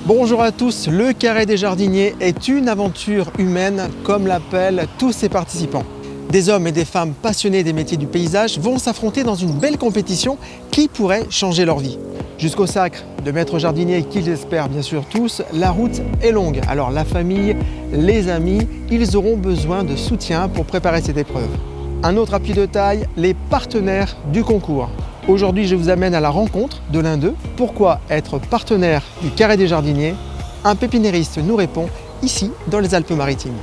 Bonjour à tous, le Carré des Jardiniers est une aventure humaine comme l'appellent tous ses participants. Des hommes et des femmes passionnés des métiers du paysage vont s'affronter dans une belle compétition qui pourrait changer leur vie. Jusqu'au sacre de maître jardinier qu'ils espèrent bien sûr tous, la route est longue. Alors la famille, les amis, ils auront besoin de soutien pour préparer cette épreuve. Un autre appui de taille, les partenaires du concours. Aujourd'hui, je vous amène à la rencontre de l'un d'eux. Pourquoi être partenaire du Carré des Jardiniers? Un pépiniériste nous répond ici dans les Alpes-Maritimes.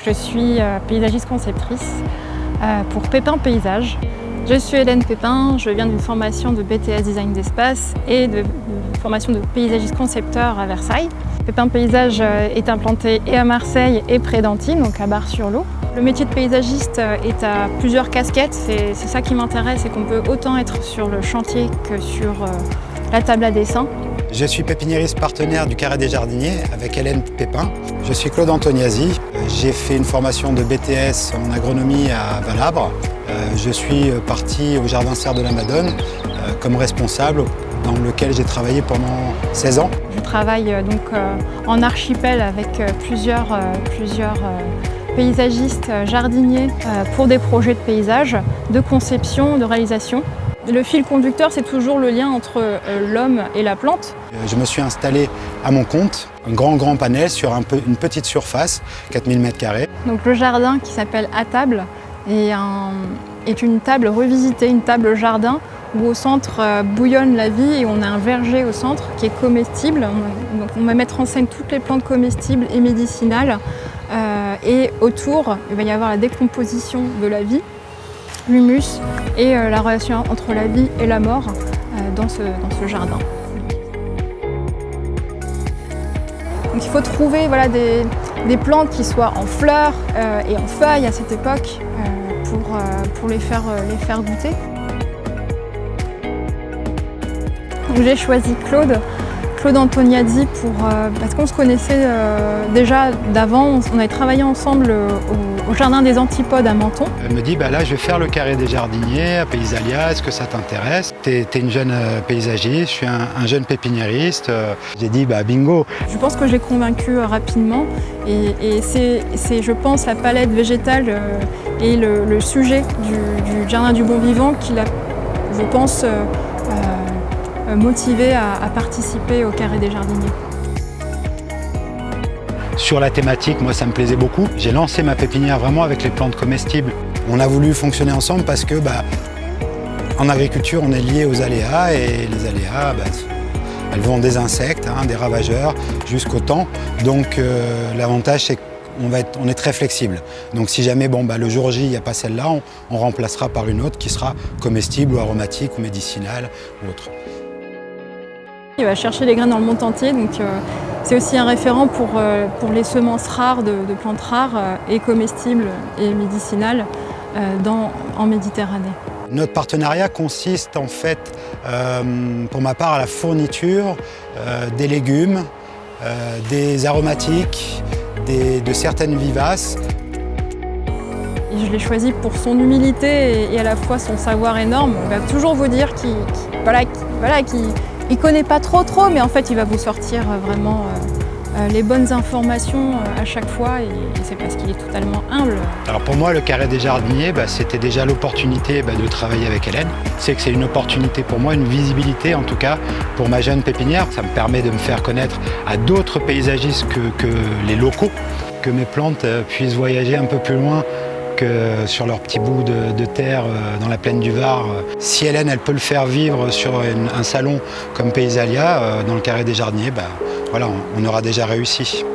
Je suis paysagiste conceptrice pour Pépin Paysage. Je suis Hélène Pépin, je viens d'une formation de BTS Design d'espace et de formation de paysagiste concepteur à Versailles. Pépin Paysage est implanté et à Marseille et près d'Antibes, donc à Bar-sur-Lot. Le métier de paysagiste est à plusieurs casquettes, c'est ça qui m'intéresse, c'est qu'on peut autant être sur le chantier que sur la table à dessin. Je suis pépiniériste partenaire du Carré des Jardiniers avec Hélène Pépin. Je suis Claude Antoniasi. J'ai fait une formation de BTS en agronomie à Valabre. Je suis parti au Jardin Serre de la Madone comme responsable dans lequel j'ai travaillé pendant 16 ans. Je travaille donc en archipel avec plusieurs paysagistes jardiniers pour des projets de paysage, de conception, de réalisation. Le fil conducteur, c'est toujours le lien entre l'homme et la plante. Je me suis installé à mon compte, un grand panel sur une petite surface, 4000 m². Donc le jardin qui s'appelle À Table est une table revisitée, une table jardin où au centre bouillonne la vie et on a un verger au centre qui est comestible. Donc on va mettre en scène toutes les plantes comestibles et médicinales et autour, il va y avoir la décomposition de la vie, l'humus et la relation entre la vie et la mort dans ce jardin. Donc il faut trouver des plantes qui soient en fleurs et en feuilles à cette époque pour les faire goûter. J'ai choisi Claude Antoniadi parce qu'on se connaissait déjà d'avant. On avait travaillé ensemble au Jardin des Antipodes à Menton. Elle me dit là je vais faire le Carré des Jardiniers à Paysalia, est-ce que ça t'intéresse? T'es une jeune paysagiste, je suis un jeune pépiniériste. J'ai dit bingo. Je pense que je l'ai convaincu rapidement et c'est je pense la palette végétale et le sujet du Jardin du Bon Vivant qui l'a, je pense, motivé à participer au Carré des Jardiniers. Sur la thématique, moi ça me plaisait beaucoup. J'ai lancé ma pépinière vraiment avec les plantes comestibles. On a voulu fonctionner ensemble parce que en agriculture on est lié aux aléas et les aléas elles vont des insectes, des ravageurs jusqu'au temps. Donc l'avantage c'est qu'on est très flexible. Donc si jamais le jour J il n'y a pas celle-là, on remplacera par une autre qui sera comestible ou aromatique ou médicinale ou autre. Il va chercher les graines dans le monde entier, donc c'est aussi un référent pour les semences rares de plantes rares et comestibles et médicinales en Méditerranée. Notre partenariat consiste en fait, pour ma part, à la fourniture des légumes, des aromatiques, de certaines vivaces. Je l'ai choisi pour son humilité et à la fois son savoir énorme. On va toujours vous dire qu'il ne connaît pas trop, mais en fait il va vous sortir vraiment les bonnes informations à chaque fois et c'est parce qu'il est totalement humble. Alors pour moi, le Carré des Jardiniers, c'était déjà l'opportunité de travailler avec Hélène. C'est que c'est une opportunité pour moi, une visibilité en tout cas pour ma jeune pépinière. Ça me permet de me faire connaître à d'autres paysagistes que les locaux. que mes plantes puissent voyager un peu plus loin que sur leur petit bout de terre dans la plaine du Var. Si Hélène, elle peut le faire vivre sur un salon comme Paysalia, dans le Carré des Jardiniers, voilà, on aura déjà réussi.